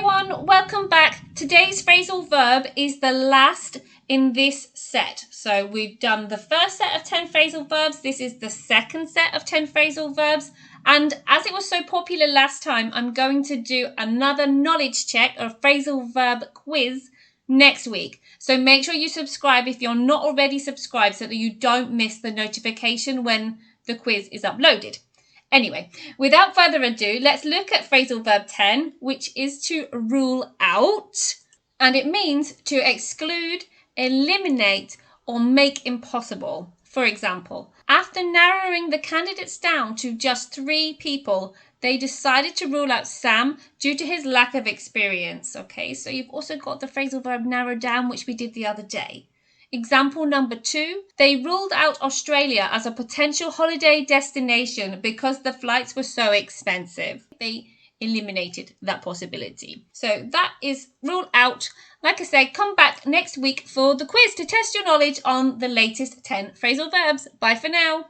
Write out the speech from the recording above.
everyone, welcome back. Today's phrasal verb is the last in this set. So we've done the first set of 10 phrasal verbs. This is the second set of 10 phrasal verbs. And as it was so popular last time, I'm going to do another knowledge check or phrasal verb quiz next week. So make sure you subscribe if you're not already subscribed so that you don't miss the notification when the quiz is uploaded. Anyway, without further ado, let's look at phrasal verb 10, which is to rule out. And it means to exclude, eliminate, or make impossible. For example, after narrowing the candidates down to just 3 people, they decided to rule out Sam due to his lack of experience. Okay, so you've also got the phrasal verb narrow down, which we did the other day. Example number 2, they ruled out Australia as a potential holiday destination because the flights were so expensive. They eliminated that possibility. So that is rule out. Like I said, come back next week for the quiz to test your knowledge on the latest 10 phrasal verbs. Bye for now.